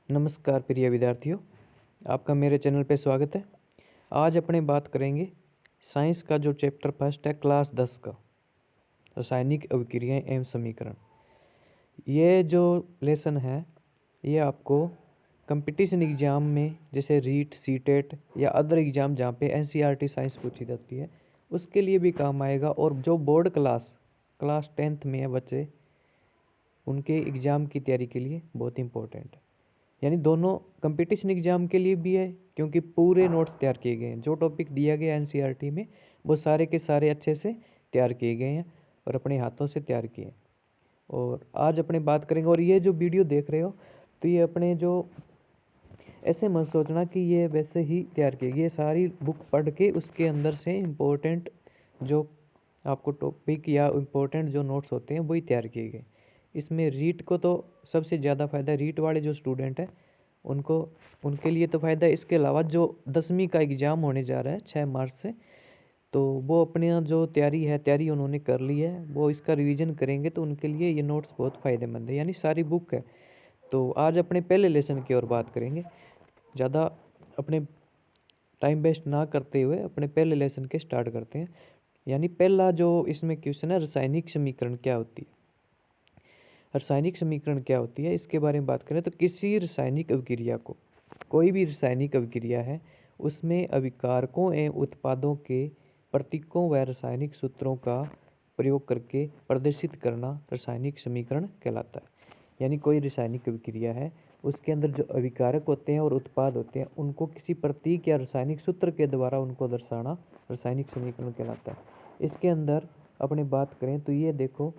नमस्कार प्रिय विद्यार्थियों, आपका मेरे चैनल पे स्वागत है। आज अपने बात करेंगे साइंस का जो चैप्टर फर्स्ट है क्लास 10 का, रासायनिक अभिक्रियाएं एवं समीकरण। ये जो लेसन है ये आपको कंपटीशन एग्ज़ाम में जैसे रीट, सीटेट या अदर एग्ज़ाम जहाँ पे एनसीईआरटी साइंस पूछी जाती है उसके लिए भी काम आएगा। और जो बोर्ड क्लास 10th में है बच्चे, उनके एग्ज़ाम की तैयारी के लिए बहुत इंपॉर्टेंट है। यानी दोनों कंपटीशन एग्ज़ाम के लिए भी है क्योंकि पूरे नोट्स तैयार किए गए हैं। जो टॉपिक दिया गया एनसीईआरटी में वो सारे के सारे अच्छे से तैयार किए गए हैं और अपने हाथों से तैयार किए हैं। और आज अपने बात करेंगे। और ये जो वीडियो देख रहे हो तो ये अपने जो ऐसे मत सोचना कि ये वैसे ही तैयार किए गए, ये सारी बुक पढ़ के उसके अंदर से इम्पोर्टेंट जो आपको टॉपिक या इम्पोर्टेंट जो नोट्स होते हैं वही तैयार किए गए। इसमें रीट को तो सबसे ज़्यादा फ़ायदा है। रीट वाले जो स्टूडेंट हैं उनके लिए तो फ़ायदा है। इसके अलावा जो 10वीं का एग्ज़ाम होने जा रहा है 6 मार्च से, तो वो अपने जो तैयारी उन्होंने कर ली है, वो इसका रिवीजन करेंगे तो उनके लिए ये नोट्स बहुत फ़ायदेमंद है। यानी सारी बुक है। तो आज अपने पहले लेसन की ओर बात करेंगे। ज़्यादा अपने टाइम वेस्ट ना करते हुए अपने पहले लेसन के स्टार्ट करते हैं। यानी पहला जो इसमें क्वेश्चन है, रासायनिक समीकरण क्या होती है। रासायनिक समीकरण क्या होती है इसके बारे में बात करें तो किसी रासायनिक अभिक्रिया को, कोई भी रासायनिक अभिक्रिया है उसमें अभिकारकों एवं उत्पादों के प्रतीकों व रासायनिक सूत्रों का प्रयोग करके प्रदर्शित करना रासायनिक समीकरण कहलाता है। यानी कोई रासायनिक अभिक्रिया है उसके अंदर जो अभिकारक होते हैं और उत्पाद होते हैं उनको किसी प्रतीक या रासायनिक सूत्र के द्वारा उनको दर्शाना रासायनिक समीकरण कहलाता है। इसके अंदर अपने बात करें तो ये देखो,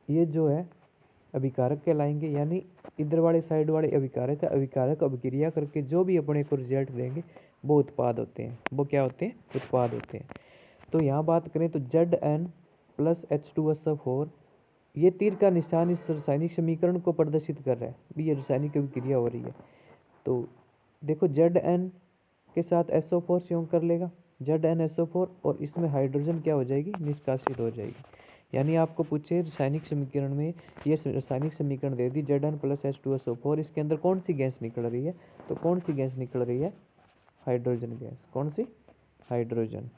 ये जो है अभिकारक कहलाएंगे। यानी इधर वाले साइड वाले अभिकारक है। अभिकारक अभिक्रिया करके जो भी अपने को रिजल्ट देंगे वो उत्पाद होते हैं। वो क्या होते हैं? उत्पाद होते हैं। तो यहाँ बात करें तो Zn प्लस H2SO4, ये तीर का निशान इस रासायनिक समीकरण को प्रदर्शित कर रहा है। भी ये रासायनिक अभिक्रिया हो रही है। तो देखो Zn के साथ SO4 संयोग कर लेगा, ZnSO4, और इसमें हाइड्रोजन क्या हो जाएगी? निष्कासित हो जाएगी। यानी आपको पूछे रासायनिक समीकरण में ये रासायनिक समीकरण दे दी Zn प्लस H2SO4, इसके अंदर कौन सी गैस निकल रही है? तो कौन सी गैस निकल रही है? Hydrogen gas. कौन सी? हाइड्रोजन।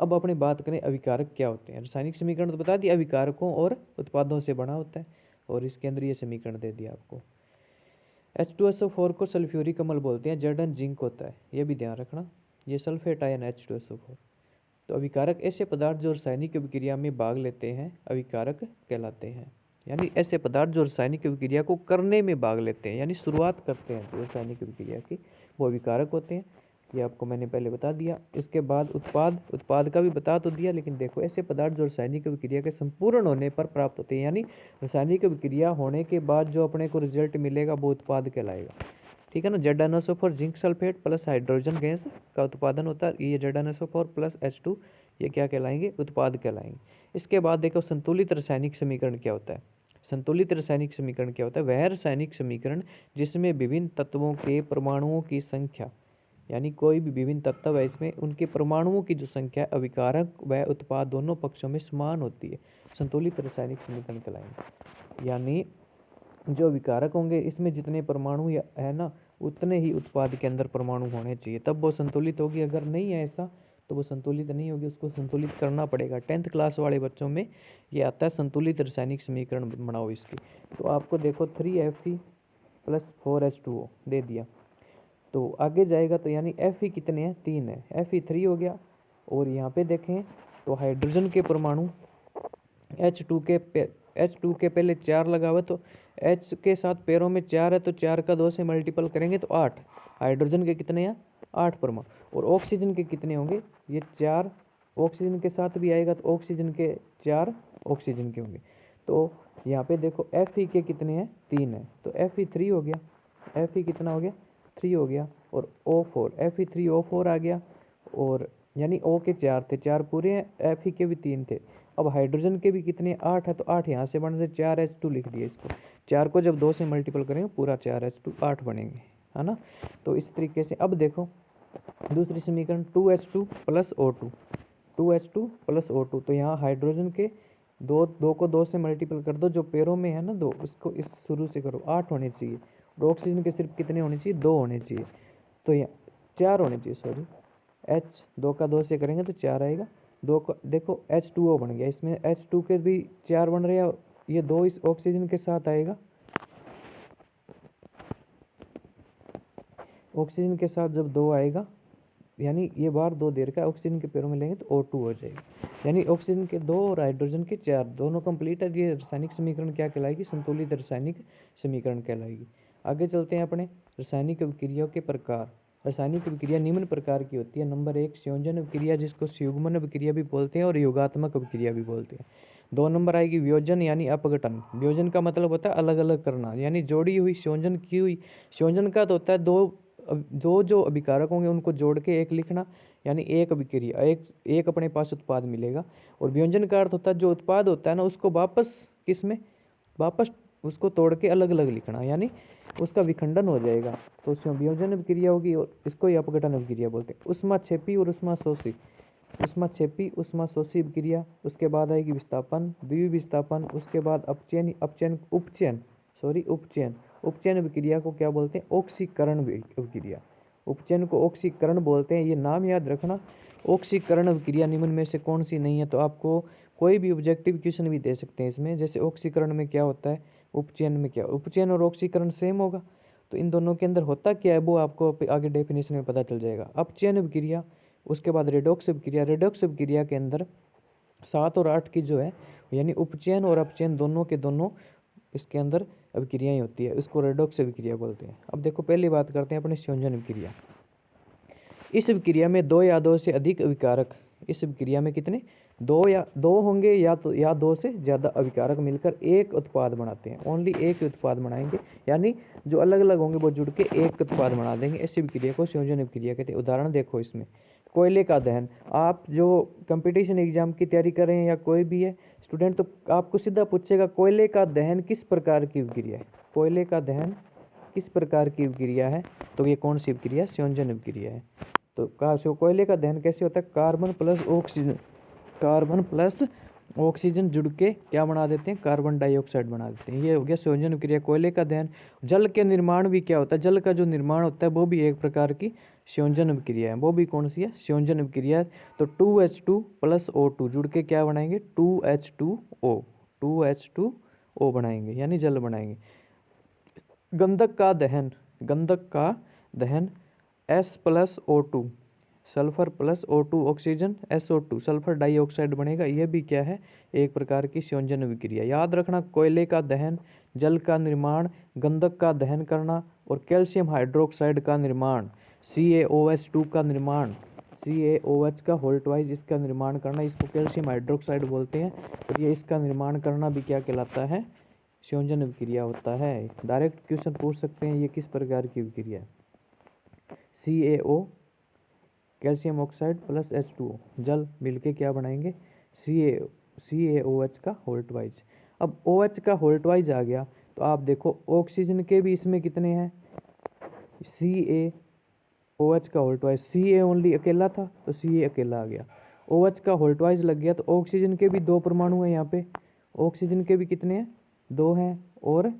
अब अपनी बात करें अभिकारक क्या होते हैं। रासायनिक समीकरण तो बता दिया, अभिकारकों और उत्पादों से बना होता है और इसके अंदर ये समीकरण दे दिया आपको। H2SO4 को सल्फ्यूरिक अम्ल बोलते हैं। Zn जिंक होता है, ये भी ध्यान रखना। ये सल्फेट आयन H2SO4। तो अभिकारक ऐसे पदार्थ जो रासायनिक अभिक्रिया में भाग लेते हैं अभिकारक कहलाते हैं। यानी ऐसे पदार्थ जो रासायनिक अभिक्रिया को करने में भाग लेते हैं, यानी शुरुआत करते हैं जो रासायनिक अभिक्रिया की, वो अभिकारक होते हैं। ये आपको मैंने पहले बता दिया। इसके बाद उत्पाद का भी बता तो दिया, लेकिन देखो ऐसे पदार्थ जो रासायनिक अभिक्रिया के संपूर्ण होने पर प्राप्त होते हैं, यानी रासायनिक अभिक्रिया होने के बाद जो अपने को रिजल्ट मिलेगा वो उत्पाद कहलाएगा। ठीक है ना। Zn zinc sulphate plus hydrogen gas का उत्पादन होता है। ये Zn प्लस H2, ये क्या कहलाएंगे? उत्पाद कहलाएंगे। इसके बाद देखो संतुलित रासायनिक समीकरण क्या होता है। संतुलित रासायनिक समीकरण क्या होता है? वह रासायनिक समीकरण जिसमें विभिन्न तत्वों के परमाणुओं की संख्या, यानी कोई भी विभिन्न तत्व है इसमें उनके परमाणुओं की जो संख्या अभिकारक व उत्पाद दोनों पक्षों में समान होती है, संतुलित रासायनिक समीकरण कहलाएंगे। यानी जो विकारक होंगे इसमें जितने परमाणु है ना, उतने ही उत्पाद के अंदर परमाणु होने चाहिए, तब वो संतुलित होगी। अगर नहीं है ऐसा तो वो संतुलित नहीं होगी, उसको संतुलित करना पड़ेगा। 10th क्लास वाले बच्चों में ये आता है संतुलित रासायनिक समीकरण बनाओ इसकी। तो आपको देखो 3Fe प्लस 4H2O दे दिया। तो आगे जाएगा तो यानी Fe कितने हैं? 3 है। Fe 3 हो गया। और यहाँ पे देखें तो हाइड्रोजन के परमाणु H2 के पहले 4 लगा हुआ, तो H के साथ पैरों में 4 है तो 4 का 2 से मल्टीपल करेंगे तो 8। हाइड्रोजन के कितने हैं? 8 परमाणु। और ऑक्सीजन के कितने होंगे? ये 4 ऑक्सीजन के साथ भी आएगा तो ऑक्सीजन के 4 ऑक्सीजन के होंगे। तो यहाँ पे देखो Fe के कितने हैं? 3 है, तो Fe 3 हो गया। Fe कितना हो गया? 3 हो गया। और O4, Fe3O4 आ गया। और यानी O के 4 थे, 4 पूरे हैं। Fe के भी 3 थे। अब हाइड्रोजन के भी कितने? 8 है, तो 8 यहाँ से बढ़ने से 4H2 लिख दिया इसको। 4 को जब 2 से मल्टीपल करेंगे पूरा 4H2 8 बनेंगे, है ना। तो इस तरीके से अब देखो दूसरी समीकरण 2H2 plus O2, 2H2 plus O2। तो यहाँ हाइड्रोजन के दो को 2 से मल्टीपल कर दो, जो पैरों में है ना 2, उसको इस शुरू से करो, 8 होने चाहिए। और ऑक्सीजन के सिर्फ कितने होने चाहिए, 2 होने चाहिए, तो यहाँ 4 होने चाहिए, सॉरी। H 2 का 2 से करेंगे तो 4 आएगा। 2 का देखो H2O बन गया, इसमें H2 के भी 4 बन रहे हैं और ये 2 इस ऑक्सीजन के साथ आएगा। ऑक्सीजन के साथ जब 2 आएगा यानी ये बार 2 दे रखा है, ऑक्सीजन के पैरों में लेंगे तो O2 हो जाएगा, यानी ऑक्सीजन के 2 और हाइड्रोजन के 4 दोनों कंप्लीट है। ये रासायनिक समीकरण क्या कहलाएगी, संतुलित रासायनिक समीकरण कहलाएगी। आगे चलते हैं अपने रासायनिक अभिक्रियाओं के प्रकार। रासायनिक अभिक्रिया निम्न प्रकार की होती है। नंबर 1 संयोजन अभिक्रिया, जिसको संयुग्मन अभिक्रिया भी बोलते हैं और योगात्मक अभिक्रिया भी बोलते हैं। 2 नंबर आएगी वियोजन यानी अपघटन। वियोजन का मतलब होता है अलग अलग करना, यानी जोड़ी हुई संयोजन की हुई। संयोजन का तो होता है दो जो अभिकारक होंगे उनको जोड़ के एक लिखना, यानी एक अभिक्रिया, एक अपने पास उत्पाद मिलेगा। और वियोजन का अर्थ होता है जो उत्पाद होता है ना उसको वापस वापस उसको तोड़ के अलग अलग लिखना, यानी उसका विखंडन हो जाएगा, तो उसमें वियोजन अभिक्रिया होगी और इसको ही अपघटन अभिक्रिया बोलते हैं। ऊष्माक्षेपी और ऊष्माशोषी। ऊष्माक्षेपी ऊष्माशोषी अभिक्रिया, उसके बाद आएगी विस्थापन, द्विविस्थापन, उसके बाद उपचयन अभिक्रिया को क्या बोलते हैं, ऑक्सीकरण अभिक्रिया। उपचयन को ऑक्सीकरण बोलते हैं, ये नाम याद रखना। ऑक्सीकरण अभिक्रिया निम्न में से कौन सी नहीं है, तो आपको कोई भी ऑब्जेक्टिव क्वेश्चन भी दे सकते हैं इसमें, जैसे ऑक्सीकरण में क्या होता है, उपचयन में क्या, उपचयन और ऑक्सीकरण सेम होगा, तो इन दोनों के अंदर होता क्या है वो आपको आगे डेफिनेशन में पता चल जाएगा। अपचयन अभिक्रिया, उसके बाद रेडॉक्स अभिक्रिया। रेडॉक्स अभिक्रिया के अंदर 7 और 8 की जो है, यानी उपचयन और अपचयन दोनों के दोनों इसके अंदर अभिक्रियाएं होती है, उसको रेडॉक्स अभिक्रिया बोलते हैं। अब देखो पहली बात करते हैं अपने संयोजन अभिक्रिया। इस अभिक्रिया में 2 या 2 से अधिक अभिकारक, इस अभिक्रिया में कितने, 2 होंगे या 2 से ज़्यादा अभिकारक मिलकर एक उत्पाद बनाते हैं। ओनली एक ही उत्पाद बनाएंगे, यानी जो अलग अलग होंगे वो जुड़ के एक उत्पाद बना देंगे। इस अभिक्रिया को संयोजन अभिक्रिया कहते हैं। उदाहरण देखो इसमें, कोयले का दहन। आप जो कंपटीशन एग्जाम की तैयारी कर रहे हैं या कोई भी है स्टूडेंट, तो आपको सीधा पूछेगा कोयले का दहन किस प्रकार की अभिक्रिया है, कोयले का दहन किस प्रकार की अभिक्रिया है, तो ये कौन सी अभिक्रिया, संयोजन अभिक्रिया है। तो कोयले का दहन कैसे होता है, कार्बन प्लस ऑक्सीजन जुड़ के क्या बना देते हैं, कार्बन डाइऑक्साइड बना देते हैं। ये हो गया संयोजन अभिक्रिया, कोयले का दहन। जल के निर्माण भी क्या होता है, जल का जो निर्माण होता है वो भी एक प्रकार की संयोजन अभिक्रिया है, वो भी कौन सी है, संयोजन अभिक्रिया है। तो 2H2 प्लस O2 जुड़ के क्या बनाएंगे, 2H2O बनाएंगे, यानी जल बनाएंगे। गंधक का दहन S plus O2, sulphur plus O2 oxygen, SO2 sulphur dioxide बनेगा। यह भी क्या है, एक प्रकार की संयोजन अभिक्रिया। याद रखना, कोयले का दहन, जल का निर्माण, गंधक का दहन करना और कैल्शियम हाइड्रोक्साइड का निर्माण, CaOH2 का निर्माण, CaOH का होल ट्वाइस इसका निर्माण करना, इसको कैल्शियम हाइड्रोक्साइड बोलते हैं। और ये इसका निर्माण करना भी क्या कहलाता है, संयोजन अभिक्रिया होता है। डायरेक्ट क्वेश्चन पूछ सकते हैं ये किस प्रकार की अभिक्रिया है। CaO calcium oxide plus H2O, जल मिलके क्या बनाएंगे, CaOH का होल ट्वाइस। अब OH का होल ट्वाइस आ गया, तो आप देखो ऑक्सीजन के भी इसमें कितने हैं, CaOH का होल ट्वाइस, Ca ओनली अकेला था तो Ca अकेला आ गया, OH का होल ट्वाइस लग गया, तो ऑक्सीजन के भी 2 परमाणु हैं यहाँ पे, ऑक्सीजन के भी कितने हैं, 2 हैं, और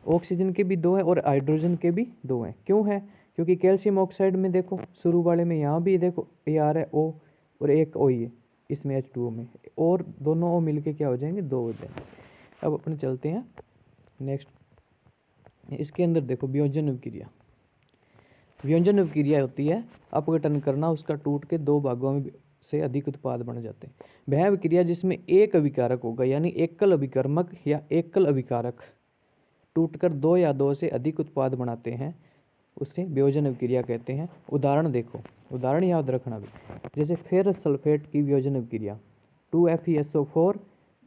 ऑक्सीजन के भी 2 हैं और हाइड्रोजन के भी 2 हैं। क्यों है, क्योंकि कैल्शियम ऑक्साइड में देखो शुरू वाले में यहाँ भी देखो ये आ रहा है O और एक O ही है इसमें H2O में, और दोनों O मिलके क्या हो जाएंगे, 2 हो जाएंगे। अब अपने चलते हैं नेक्स्ट, इसके अंदर देखो वियोजन अभिक्रिया। वियोजन अभिक्रिया होती है अपघटन करना, उसका टूट के 2 भागों में से अधिक उत्पाद बन जाते हैं। वह अभिक्रिया जिसमें एक अभिकारक होगा, यानी एकल अभिकर्मक या एकल अभिकारक टूटकर 2 या 2 से अधिक उत्पाद बनाते हैं, उसे वियोजन अभिक्रिया कहते हैं। उदाहरण देखो, उदाहरण याद रखना भी, जैसे फेरस सल्फेट की वियोजन अभिक्रिया 2FeSO4,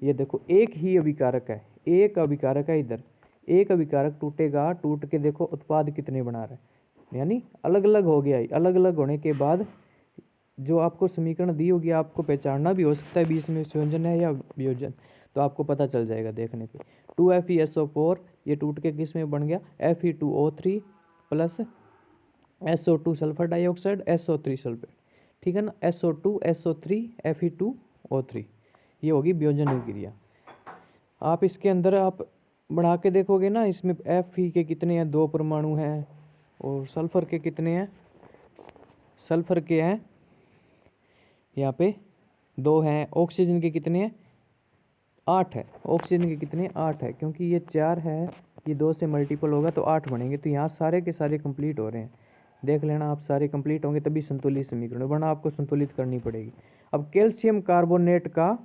ये देखो एक ही अभिकारक है, एक अभिकारक है, इधर एक अभिकारक टूटेगा, टूट के देखो उत्पाद कितने बना रहे हैं, यानी अलग अलग हो गया। अलग अलग होने के बाद जो आपको समीकरण दी होगी आपको पहचानना भी हो सकता है बीच में संयोजन है या वियोजन, तो आपको पता चल जाएगा देखने पे। 2FeSO4 ये टूट के किस में बन गया, Fe2O3 plus SO2 sulphur dioxide, SO3 sulphate, ठीक है ना, SO2 SO3 Fe2O3, ये होगी वियोजन अभिक्रिया। आप इसके अंदर आप बढ़ा के देखोगे ना, इसमें Fe के कितने हैं, 2 परमाणु हैं, और सल्फर के कितने हैं, सल्फर के हैं यहाँ पे 2 हैं, ऑक्सीजन के कितने हैं, 8 है, ऑक्सीजन के कितने 8 है, क्योंकि ये 4 है, ये 2 से मल्टीपल होगा तो 8 बनेंगे। तो यहाँ सारे के सारे कंप्लीट हो रहे हैं, देख लेना आप, सारे कंप्लीट होंगे तभी संतुलित समीकरण, वरना आपको संतुलित करनी पड़ेगी। अब कैल्शियम कार्बोनेट का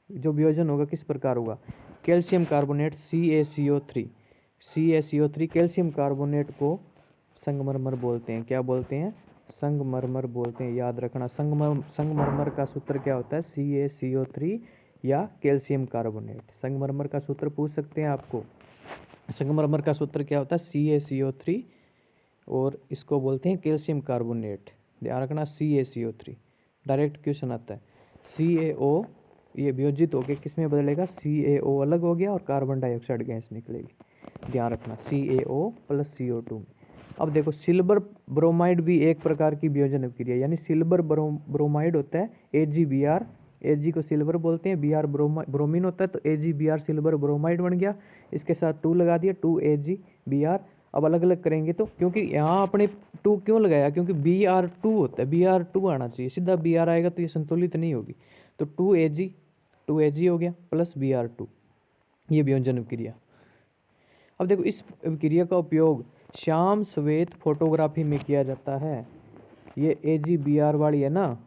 जो वियोजन होगा किस प्रकार होगा, calcium carbonate CaCO3, CaCO3 calcium carbonate को संगमरमर बोलते हैं। क्या बोलते हैं, संगमरमर बोलते हैं, याद रखना। संगमरमर का सूत्र क्या होता है, CaCO3 या कैल्शियम कार्बोनेट। संगमरमर का सूत्र पूछ सकते हैं आपको, संगमरमर का सूत्र क्या होता है, CaCO3, और इसको बोलते हैं कैल्शियम कार्बोनेट, ध्यान रखना, CaCO3। डायरेक्ट क्वेश्चन आता है, CaO ये वियोजित होकर किस में बदलेगा, CaO अलग हो गया और कार्बन डाइऑक्साइड गैस निकलेगी, ध्यान रखना, CaO प्लस CO2 में। अब देखो, सिल्वर ब्रोमाइड भी एक प्रकार की वियोजन अभिक्रिया, यानी सिल्वर ब्रोमाइड होता है AgBr, Ag को सिल्वर बोलते हैं, Br ब्रोमीन होता है, तो AgBr सिल्वर ब्रोमाइड बन गया, इसके साथ 2 लगा दिया, 2AgBr। अब अलग अलग करेंगे तो, क्योंकि यहाँ अपने 2 क्यों लगाया, क्योंकि Br2 होता है, Br2 आना चाहिए, सीधा Br आएगा तो ये संतुलित नहीं होगी, तो 2Ag हो गया प्लस Br2, ये वियोजन अभिक्रिया। अब देखो, इस अभिक्रिया का उपयोग श्याम श्वेत फोटोग्राफी में किया जाता है। ये AgBr वाली है ना,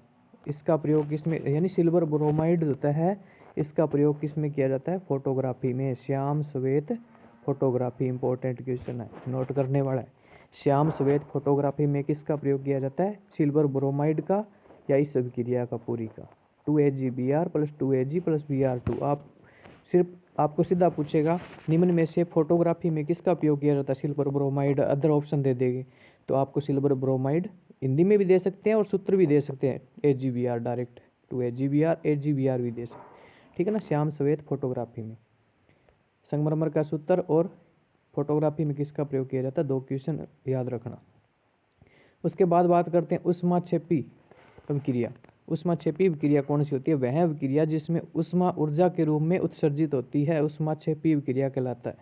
इसका प्रयोग किसमें, यानी सिल्वर ब्रोमाइड होता है, इसका प्रयोग किसमें किया जाता है, फोटोग्राफी में। श्याम श्वेत फोटोग्राफी, इंपॉर्टेंट क्वेश्चन है, नोट करने वाला है। श्याम श्वेत फोटोग्राफी में किसका प्रयोग किया जाता है, सिल्वर ब्रोमाइड का या इस अभिक्रिया का पूरी का, 2AgBr plus 2Ag plus Br2। आप सिर्फ आपको सीधा पूछेगा निम्न में से फोटोग्राफी में किसका उपयोग किया जाता है, सिल्वर ब्रोमाइड, अदर ऑप्शन दे देंगे तो आपको सिल्वर ब्रोमाइड हिंदी में भी दे सकते हैं और सूत्र भी दे सकते हैं, AgBr डायरेक्ट, 2AgBr AgBr भी दे सकते हैं, ठीक है ना। श्याम श्वेत फोटोग्राफी में संगमरमर का सूत्र और फोटोग्राफी में किसका प्रयोग किया जाता है, 2 क्वेश्चन याद रखना। उसके बाद बात करते हैं उष्माक्षेपी अभिक्रिया। उष्माक्षेपी अभिक्रिया कौन सी होती है, वह अभिक्रिया जिसमें उष्मा ऊर्जा के रूप में उत्सर्जित होती है, उष्माक्षेपी अभिक्रिया कहलाता है।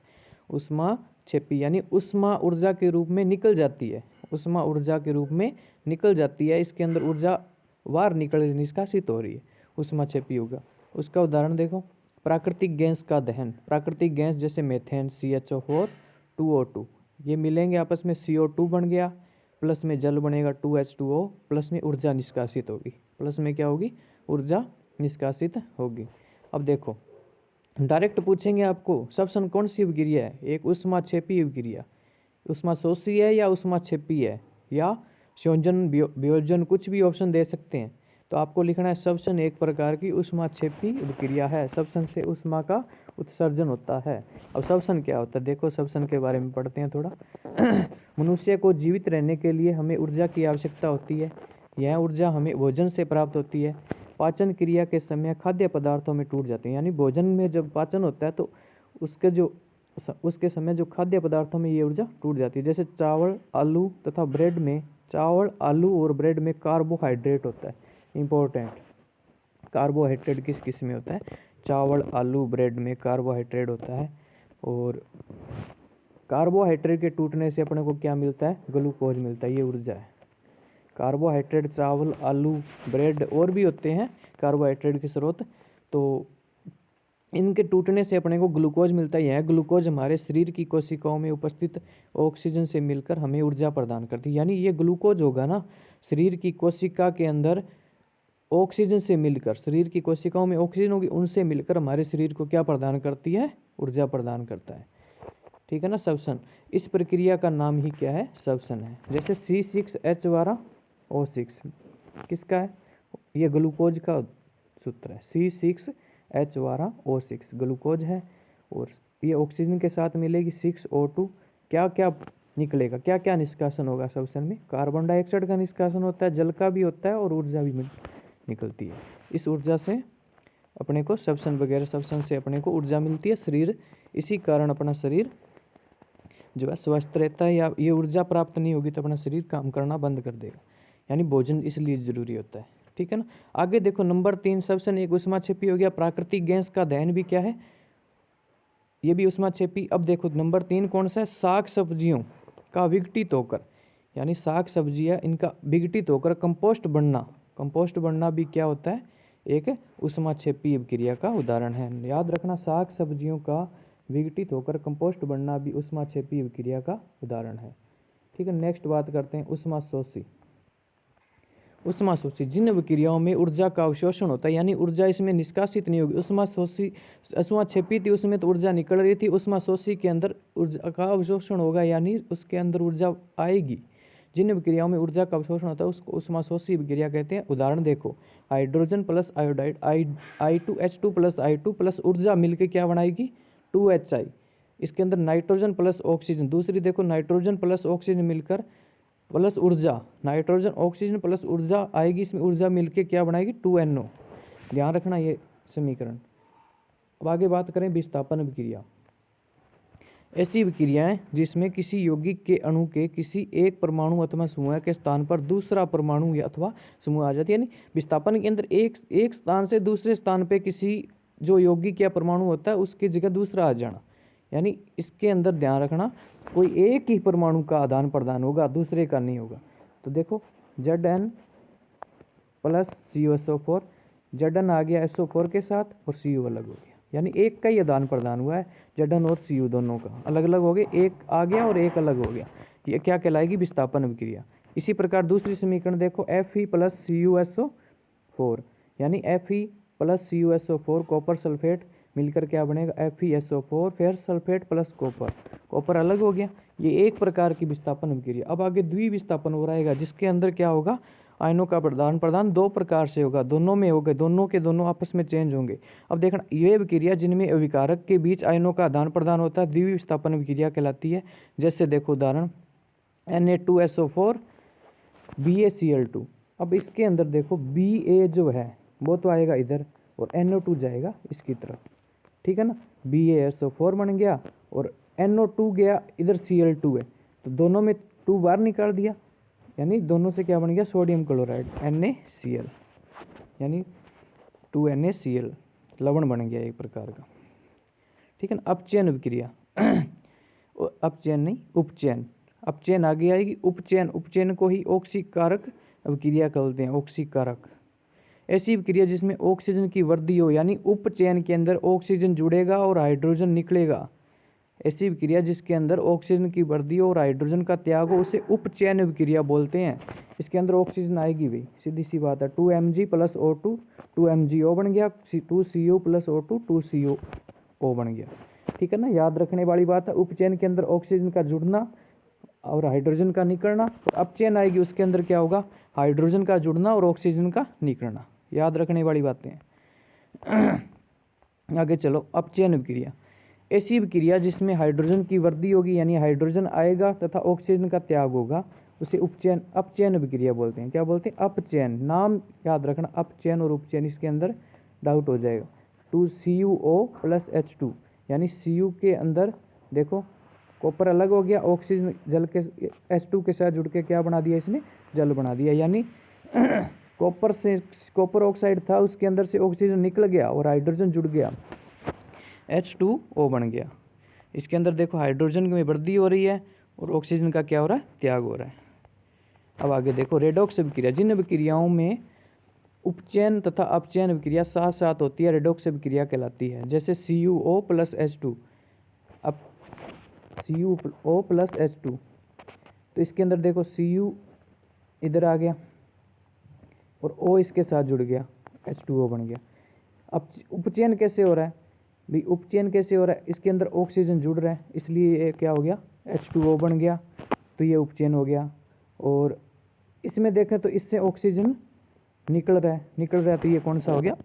उष्माक्षेपी यानी उष्मा ऊर्जा के रूप में निकल जाती है, उष्मा ऊर्जा के रूप में निकल जाती है, इसके अंदर ऊर्जा बाहर निकल निष्कासित हो रही है, उष्माक्षेपी होगा। उसका उदाहरण देखो, प्राकृतिक गैस का दहन, प्राकृतिक गैस जैसे मेथेन CH4 2O2, ये मिलेंगे आपस में, CO2 बन गया, प्लस में जल बनेगा 2H2O, प्लस में ऊर्जा निष्कासित होगी, प्लस में क्या होगी, ऊर्जा निष्कासित होगी। अब देखो, डायरेक्ट पूछेंगे आपको श्वसन कौन सी अभिक्रिया है, एक उष्माक्षेपी अभिक्रिया, उष्माशोषी है या उष्माक्षेपी है या संयोजन वियोजन, कुछ भी ऑप्शन दे सकते हैं। तो आपको लिखना है श्वसन एक प्रकार की उष्माक्षेपी अभिक्रिया है, श्वसन से उष्मा का उत्सर्जन होता है। अब श्वसन क्या होता है, देखो श्वसन के बारे में पढ़ते हैं थोड़ा। मनुष्य को जीवित रहने के लिए हमें ऊर्जा की आवश्यकता होती है, यह ऊर्जा हमें भोजन से प्राप्त होती है। पाचन क्रिया के समय खाद्य पदार्थों में टूट जाते हैं, यानी भोजन में जब पाचन होता है तो उसके समय जो खाद्य पदार्थों में ये ऊर्जा टूट जाती है। जैसे चावल, आलू तथा ब्रेड में, चावल, आलू और ब्रेड में कार्बोहाइड्रेट होता है, इंपॉर्टेंट। कार्बोहाइड्रेट किस किस में होता है, चावल, आलू, ब्रेड में कार्बोहाइड्रेट होता है, और कार्बोहाइड्रेट के टूटने से अपने को क्या मिलता है, ग्लूकोज मिलता है, ये ऊर्जा है। कार्बोहाइड्रेट चावल, आलू, ब्रेड और भी होते हैं कार्बोहाइड्रेट के स्रोत, तो इनके टूटने से अपने को ग्लूकोज मिलता है। यह ग्लूकोज हमारे शरीर की कोशिकाओं में उपस्थित ऑक्सीजन से मिलकर हमें ऊर्जा प्रदान करती है। यानी ये ग्लूकोज होगा ना, शरीर की कोशिका के अंदर ऑक्सीजन से मिलकर, शरीर की कोशिकाओं में ऑक्सीजन होगी, उनसे मिलकर हमारे शरीर को क्या प्रदान करती है, ऊर्जा प्रदान करता है, ठीक है ना, श्वसन। इस प्रक्रिया का नाम ही क्या है, श्वसन है। जैसे C6H12O6 किसका है, ये ग्लूकोज का सूत्र है, C6H12O6 ग्लूकोज है, और ये ऑक्सीजन के साथ मिलेगी 6O2, क्या क्या निकलेगा, क्या क्या निष्कासन होगा श्वसन में, कार्बन डाइऑक्साइड का निष्कासन होता है, जल का भी होता है और ऊर्जा भी निकलती है। इस ऊर्जा से अपने को श्वसन वगैरह, श्वसन से अपने को ऊर्जा मिलती है, शरीर इसी कारण अपना शरीर जो है स्वस्थ रहता है, या ये ऊर्जा प्राप्त नहीं होगी तो अपना शरीर काम करना बंद कर देगा, यानी भोजन इसलिए जरूरी होता है, ठीक है ना। आगे देखो नंबर 3 श्वसन एक उष्माक्षेपी हो गया। प्राकृतिक गैस का दहन भी क्या है, ये भी उष्माक्षेपी। अब देखो नंबर 3 कौन सा है, साग सब्जियों का विघटित होकर, यानी साग सब्जियां इनका विघटित होकर कंपोस्ट बनना। कंपोस्ट बनना भी क्या होता है, एक उष्माक्षेपी अभिक्रिया का उदाहरण है। याद रखना, साग सब्जियों का विघटित होकर कंपोस्ट बनना भी उष्माक्षेपी अभिक्रिया का उदाहरण है। ठीक है, नेक्स्ट बात करते हैं उष्माशोषी। उष्माशोषी जिन विक्रियाओं में ऊर्जा का अवशोषण होता है, यानी ऊर्जा इसमें निष्कासित नहीं होगी। उष्माशोषी, उष्माक्षेपी थी उसमें तो ऊर्जा निकल रही थी, उष्माशोषी के अंदर ऊर्जा का अवशोषण होगा, यानी उसके अंदर ऊर्जा आएगी। जिन विक्रियाओं में ऊर्जा का अवशोषण होता है उसको उष्माशोषी विक्रिया कहते हैं। उदाहरण देखो, hydrogen plus iodide I2H2 plus I2 plus ऊर्जा मिलकर क्या बनाएगी, 2HI। इसके अंदर नाइट्रोजन प्लस ऑक्सीजन, दूसरी देखो नाइट्रोजन प्लस ऑक्सीजन मिलकर प्लस ऊर्जा, नाइट्रोजन ऑक्सीजन प्लस ऊर्जा आएगी, इसमें ऊर्जा मिलके क्या बनाएगी, 2NO। ध्यान रखना ये समीकरण। अब आगे बात करें विस्थापन विक्रिया। ऐसी विक्रियाएं जिसमें किसी यौगिक के अणु के किसी एक परमाणु अथवा समूह के स्थान पर दूसरा परमाणु या अथवा समूह आ जाती है। यानी विस्थापन के अंदर एक स्थान से दूसरे स्थान पे किसी जो यौगिक या परमाणु होता है उसकी जगह दूसरा आ जाना। यानी इसके अंदर ध्यान रखना, कोई एक ही परमाणु का आदान प्रदान होगा, दूसरे का नहीं होगा। तो देखो Zn प्लस CuSO4, Zn आ गया SO4 के साथ और Cu अलग हो गया, यानी एक का ही आदान प्रदान हुआ है। Zn और Cu दोनों का अलग अलग हो गए, एक आ गया और एक अलग हो गया, ये क्या कहलाएगी, विस्थापन विक्रिया। इसी प्रकार दूसरी समीकरण देखो, Fe प्लस CuSO4, यानी Fe plus CuSO4 copper sulphate मिलकर क्या बनेगा, FeSO4 फिर सल्फेट प्लस कॉपर, कॉपर अलग हो गया। ये एक प्रकार की विस्थापन विक्रिया। अब आगे द्विविस्थापन हो रहेगा, जिसके अंदर क्या होगा, आयनों का प्रदान दो प्रकार से होगा, दोनों में होगा, दोनों के दोनों आपस में चेंज होंगे। अब देखना, ये विक्रिया जिनमें अभिकारक के बीच आयनों का आदान प्रदान होता है द्विविस्थापन विक्रिया कहलाती है। जैसे देखो उदाहरण Na2SO4 BaCl2। अब इसके अंदर देखो Ba जो है वो तो आएगा इधर और NO2 जाएगा इसकी तरफ, ठीक है ना। BaSO4 बन गया और NO2 गया इधर, Cl2 है तो दोनों में 2 बार निकाल दिया, यानी दोनों से क्या बन गया, सोडियम क्लोराइड NaCl, यानी 2NaCl लवण बन गया एक प्रकार का, ठीक है ना। अपचयन विक्रिया अपचयन नहीं, उपचयन। अपचयन आगे आएगी, उपचयन को ही ऑक्सीकारक विक्रिया कहते हैं, ऑक्सीकारक। ऐसी विक्रिया जिसमें ऑक्सीजन की वृद्धि हो, यानी उपचयन के अंदर ऑक्सीजन जुड़ेगा और हाइड्रोजन निकलेगा। ऐसी विक्रिया जिसके अंदर ऑक्सीजन की वृद्धि और हाइड्रोजन का त्याग हो उसे उपचयन विक्रिया बोलते हैं। इसके अंदर ऑक्सीजन आएगी भाई, सीधी सी बात है। 2Mg प्लस O2 2MgO बन गया, 2Cu प्लस O2 2CO बन गया, ठीक है ना। याद रखने वाली बात है, उपचयन के अंदर ऑक्सीजन का जुड़ना और हाइड्रोजन का निकलना, और अपचयन आएगी उसके अंदर क्या होगा, हाइड्रोजन का जुड़ना और ऑक्सीजन का निकलना। याद रखने वाली बातें हैं। आगे चलो, अपचयन विक्रिया। ऐसी विक्रिया जिसमें हाइड्रोजन की वृद्धि होगी, यानी हाइड्रोजन आएगा तथा ऑक्सीजन का त्याग होगा, उसे अपचयन विक्रिया बोलते हैं। क्या बोलते हैं, अपचयन। नाम याद रखना, अपचयन और उपचयन, इसके अंदर डाउट हो जाएगा। 2CuO प्लस H2, यानी Cu के अंदर देखो कॉपर अलग हो गया, ऑक्सीजन जल के H2 के साथ जुड़ के क्या बना दिया, इसने जल बना दिया, यानी कॉपर ऑक्साइड था उसके अंदर से ऑक्सीजन निकल गया और हाइड्रोजन जुड़ गया, H2O बन गया। इसके अंदर देखो हाइड्रोजन में वृद्धि हो रही है और ऑक्सीजन का क्या हो रहा है, त्याग हो रहा है। अब आगे देखो, रेडॉक्स विक्रिया। जिन विक्रियाओं में उपचयन तथा अपचयन विक्रिया साथ साथ होती है रेडॉक्स विक्रिया कहलाती है। जैसे CuO प्लस H2, अब CuO प्लस H2, तो इसके अंदर देखो Cu इधर आ गया और O इसके साथ जुड़ गया, H2O बन गया। अब उपचयन कैसे हो रहा है भाई, उपचयन कैसे हो रहा है, इसके अंदर ऑक्सीजन जुड़ रहा है इसलिए ये क्या हो गया, H2O बन गया, तो ये उपचयन हो गया। और इसमें देखें तो इससे ऑक्सीजन निकल रहा है तो ये कौन सा हो गया,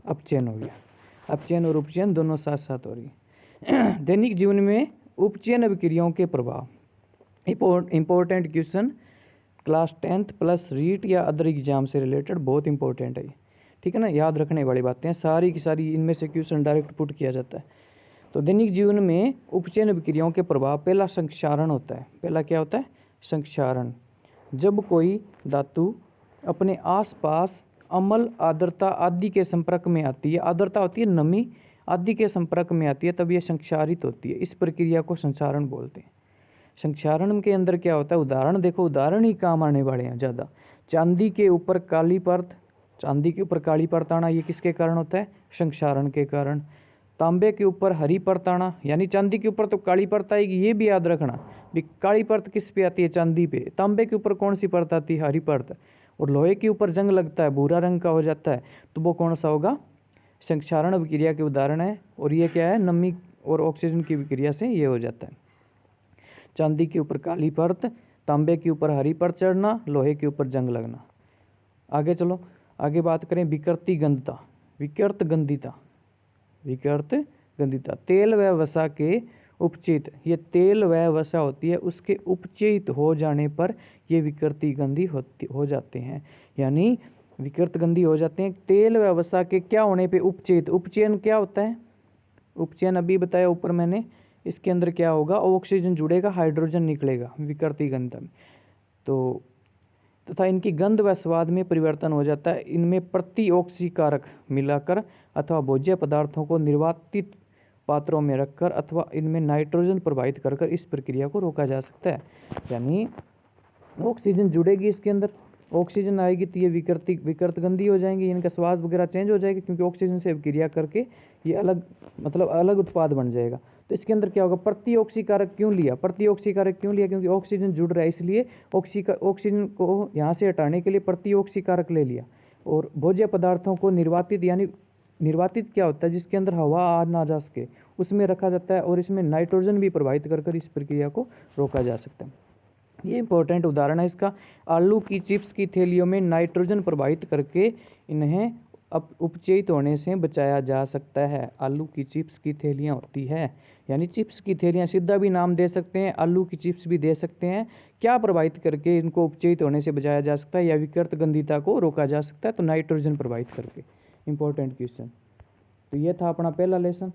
अपचयन हो गया। अपचयन और उपचयन दोनों साथ साथ हो रही है। दैनिक जीवन में उपचयन विक्रियाओं के प्रभाव। Important question class 10th plus REET या अदर एग्जाम से रिलेटेड, बहुत इंपॉर्टेंट है ये, ठीक है ना। याद रखने वाली बातें हैं सारी की सारी, इनमें से क्वेश्चन डायरेक्ट पुट किया जाता है। तो दैनिक जीवन में उपचयन विक्रियाओं के प्रभाव, पहला संक्षारण होता है। पहला क्या होता है, संक्षारण। जब कोई धातु अपने आसपास अम्ल, आर्द्रता आदि के संपर्क में आती है, आर्द्रता होती है नमी, आदि के संपर्क में आती है तब ये संक्षारित होती है। इस प्रक्रिया को संक्षारण बोलते हैं। संक्षारण के अंदर क्या होता है, उदाहरण देखो, उदाहरण ही काम आने वाले हैं ज़्यादा। चांदी के ऊपर काली परत, चांदी के ऊपर काली परत आना, ये किसके कारण होता है, संक्षारण के कारण। तांबे के ऊपर हरी परत आना, यानी चांदी के ऊपर तो काली परत आएगी, ये भी याद रखना भी काली परत किस पे आती है, चांदी पे। तांबे के ऊपर कौन सी परत आती है, हरी परत। और लोहे के ऊपर जंग लगता है, भूरा रंग का हो जाता है, तो वो कौन सा होगा, संक्षारण विक्रिया के उदाहरण है। और ये क्या है, नमी और ऑक्सीजन की विक्रिया से ये हो जाता है। चांदी के ऊपर काली परत, तांबे के ऊपर हरी परत चढ़ना, लोहे के ऊपर जंग लगना। आगे चलो, आगे बात करें विकृति गंधता, विकृत गंधिता, विकृत गंधिता। तेल व वसा के उपचयित, ये तेल व वसा होती है, उसके उपचयित हो जाने पर ये विकृति गंधी हो जाते हैं, यानी विकृत गंधी हो जाते हैं। तेल व वसा के क्या होने पे उपचयित, उपचयन क्या होता है, उपचयन अभी बताया ऊपर मैंने। इसके अंदर क्या होगा, ऑक्सीजन जुड़ेगा, हाइड्रोजन निकलेगा विकृति गंध में, तो तथा इनकी गंध व स्वाद में परिवर्तन हो जाता है। इनमें प्रतिऑक्सीकारक मिलाकर अथवा भोज्य पदार्थों को निर्वातित पात्रों में रखकर अथवा इनमें नाइट्रोजन प्रवाहित कर इस प्रक्रिया को रोका जा सकता है। यानी ऑक्सीजन जुड़ेगी इसके अंदर, ऑक्सीजन आएगी तो ये विकृत गंधी हो जाएंगी, इनका स्वाद वगैरह चेंज हो जाएगी, क्योंकि ऑक्सीजन से अभिक्रिया करके ये अलग, मतलब अलग उत्पाद बन जाएगा। तो इसके अंदर क्या होगा, प्रतिऑक्सीकारक क्यों लिया, प्रतिऑक्सीकारक क्यों लिया, क्योंकि ऑक्सीजन जुड़ रहा है, इसलिए ऑक्सीजन को यहाँ से हटाने के लिए प्रतिऑक्सीकारक ले लिया। और भोज्य पदार्थों को निर्वातित, यानी निर्वातित क्या होता है, जिसके अंदर हवा आ ना जा सके उसमें रखा जाता है, और इसमें नाइट्रोजन भी प्रवाहित कर इस प्रक्रिया को रोका जा सकता है। ये इंपॉर्टेंट उदाहरण है इसका। आलू की चिप्स की थैलियों में नाइट्रोजन प्रवाहित करके इन्हें उपचयित होने से बचाया जा सकता है। आलू की चिप्स की थैलियाँ होती है, यानी चिप्स की थैलियाँ, सीधा भी नाम दे सकते हैं, आलू की चिप्स भी दे सकते हैं। क्या प्रवाहित करके इनको उपचयित होने से बचाया जा सकता है या विकृत गंधिता को रोका जा सकता है, तो नाइट्रोजन प्रवाहित करके। Important question. तो ये था अपना पहला लेसन,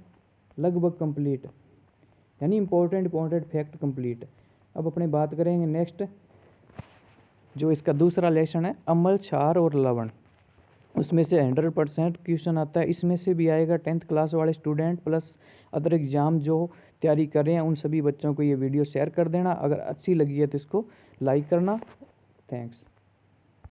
लगभग कंप्लीट, यानी इंपॉर्टेंट फैक्ट कंप्लीट। अब अपने बात करेंगे नेक्स्ट, जो इसका दूसरा लेसन है, अम्ल, क्षार और लवण। उसमें से 100% क्वेश्चन आता है, इसमें से भी आएगा। 10th क्लास वाले स्टूडेंट प्लस अदर एग्ज़ाम जो तैयारी कर रहे हैं उन सभी बच्चों को ये वीडियो शेयर कर देना। अगर अच्छी लगी है तो इसको लाइक करना। थैंक्स।